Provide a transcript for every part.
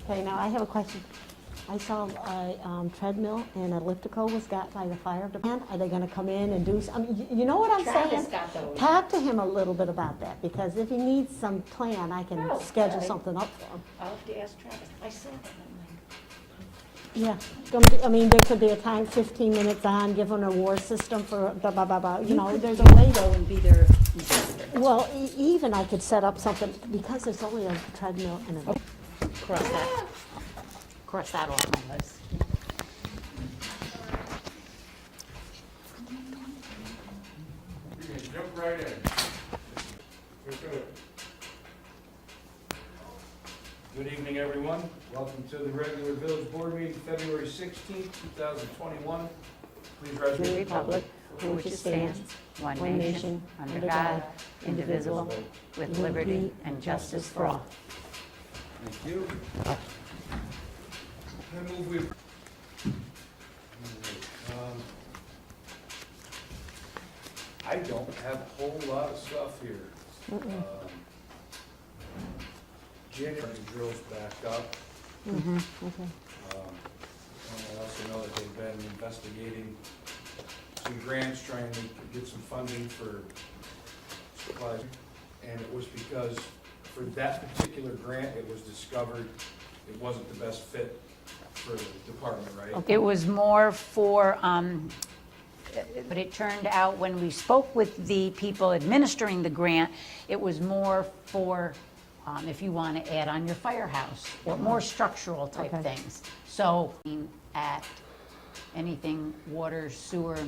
Okay, now I have a question. I saw a treadmill and elliptical was got by the fire department. Are they gonna come in and do some, you know what I'm saying? Travis got those. Talk to him a little bit about that, because if he needs some plan, I can Oh, schedule okay. something up for him. I'll have to ask Travis. I saw that. Yeah, gonna be, I mean, there could be a time, 15 minutes on, give an award system for blah, blah, blah, blah, you know, there's a way to. And be their investor. Well, even I could set up something, because there's only a treadmill and a. Cross that off my list. You can jump right in. Let's do it. Good evening, everyone. Welcome to the regular village board meeting, February 16th, 2021. Please rise. The republic for which it stands, one nation, under God, indivisible, with liberty and justice for all. Thank you. I move we. I don't have a whole lot of stuff here. January drills back up. Okay. And I also know that they've been investigating some grants, trying to get some funding for supplies. And it was because for that particular grant, it was discovered it wasn't the best fit for the department, right? It was more for, but it turned out when we spoke with the people administering the grant, it was more for, if you want to add on your firehouse, or more structural type Okay. things. So at anything water, sewer,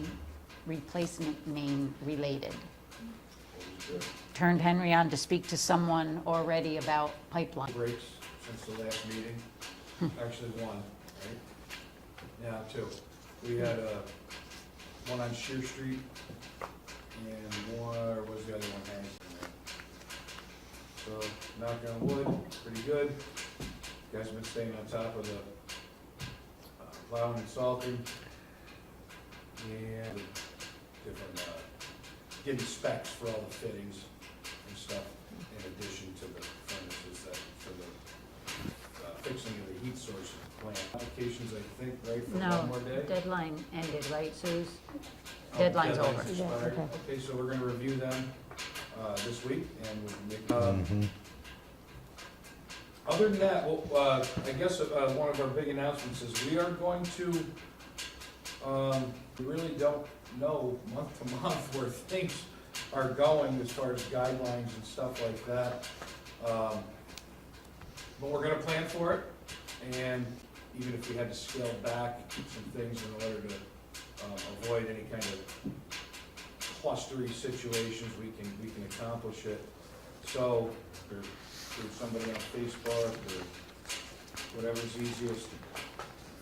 replacement main related. Turned Henry on to speak to someone already about pipeline. Breaks since the last meeting, actually one, right? Yeah, two. We had one on Shear Street and one, or was the other one Hanson? So, knock on wood, pretty good. You guys have been staying on top of the plowing and salting. And different, getting specs for all the fittings and stuff, in addition to the furnaces that, for the fixing of the heat source plant. Applications, I think, right, for one more day? Deadline ended, right, Suze? Oh, Deadline's deadline's over. Yeah, expired. okay. Okay, so we're gonna review them, this week, and we'll make, other than that, well, I guess, one of our big announcements is we are going to, we really don't know month to month where things are going as far as guidelines and stuff like that. But we're gonna plan for it, and even if we had to scale back some things in order to, avoid any kind of clustery situations, we can accomplish it. So, through somebody on Facebook or whatever's easiest,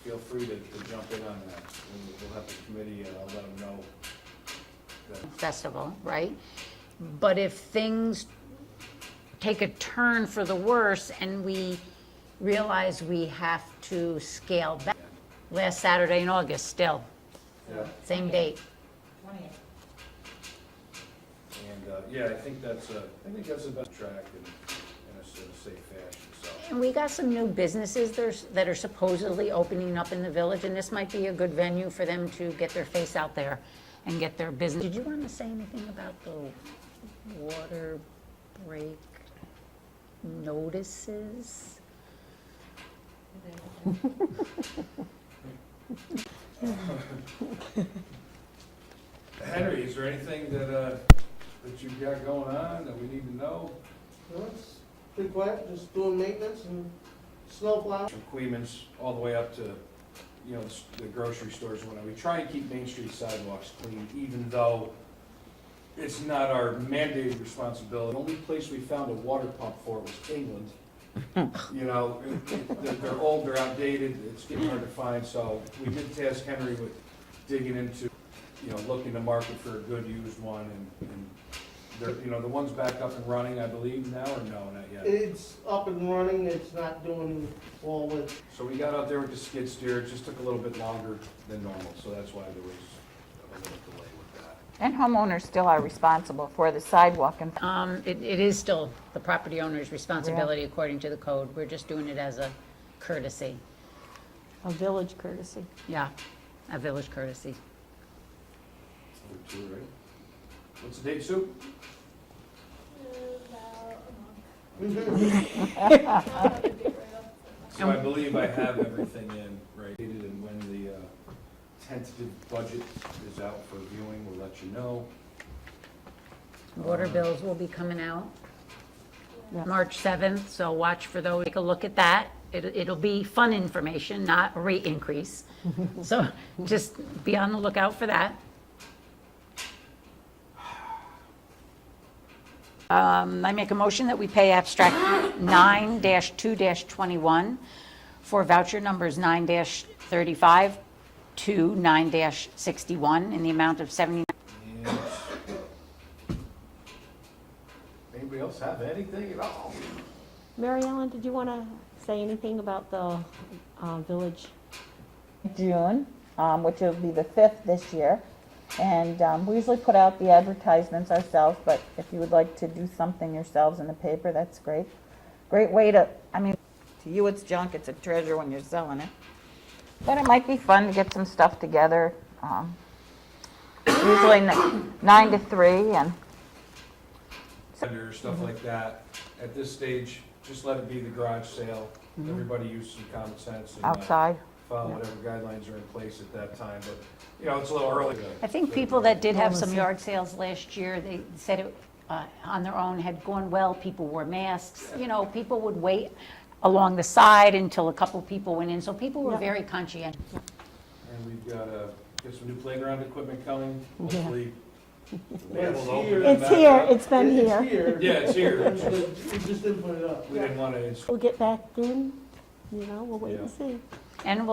feel free to jump in on that. We'll have the committee, and I'll let them know that. Festival, right? But if things take a turn for the worse and we realize we have to scale back, last Saturday in August still, Yeah, same date. and, yeah, I think that's the best track in a safe fashion, so. And we got some new businesses that are supposedly opening up in the village, and this might be a good venue for them to get their face out there and get their business. Did you want to say anything about the water break notices? Henry, is there anything that you've got going on that we need to know? No, it's pretty quiet, just doing maintenance and snow plow. From Queens all the way up to, you know, the grocery stores. When we try and keep Main Street sidewalks clean, even though it's not our mandated responsibility. The only place we found a water pump for was England. You know, they're old, they're outdated, it's getting hard to find, so we did task Henry with digging into, you know, looking to market for a good used one, and they're, you know, the one's back up and running, I believe, now, or no, not yet? It's up and running, it's not doing all with, So we got out there with the skid steer, it just took a little bit longer than normal, so that's why there was a little delay with that. And homeowners still are responsible for the sidewalk and It is still the property owner's responsibility according to the code. We're just doing it as a courtesy. A village courtesy. Yeah, a village courtesy. Two, right? What's the date, Sue? So I believe I have everything in, right, and when the tentative budget is out for viewing, we'll let you know. Water bills will be coming out Yeah. March 7th, so watch for those. Take a look at that. It'll be fun information, not a rate increase. So just be on the lookout for that. I make a motion that we pay abstract 9-2-21 for voucher numbers 9-35 to 9-61 in the amount of $79. And anybody else have anything at all? Mary Ellen, did you want to say anything about the village? June, which will be the 5th this year. And we usually put out the advertisements ourselves, but if you would like to do something yourselves in the paper, that's great. Great way to, I mean, to you it's junk, it's a treasure when you're selling it. But it might be fun to get some stuff together. Usually 9 to 3 and Under stuff like that, at this stage, just let it be the garage sale. Everybody use some common sense and outside. follow whatever guidelines are in place at that time, but, you know, it's a little early. I think people that did have some yard sales last year, they said it on their own had gone well. People wore masks. You know, people would wait along the side until a couple people went in. So people were Yeah. very conscientious. And we've got some new playground equipment coming, Yeah. hopefully. It's We'll open here. it It's back here, up. it's been It's here. here. Yeah, it's here. We just didn't put it up. We didn't want to, We'll get back in, we'll wait and Yeah. see. And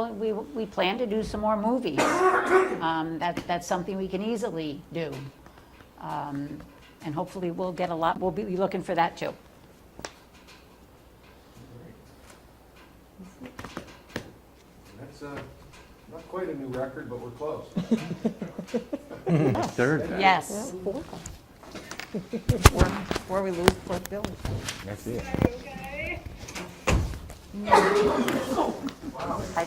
we plan to do some more movies. That's something we can easily do. And hopefully we'll get a lot, we'll be looking for that too. that's not quite a new record, but we're close. Third. Yes. Four. Before we lose Fort Billy. That's it. I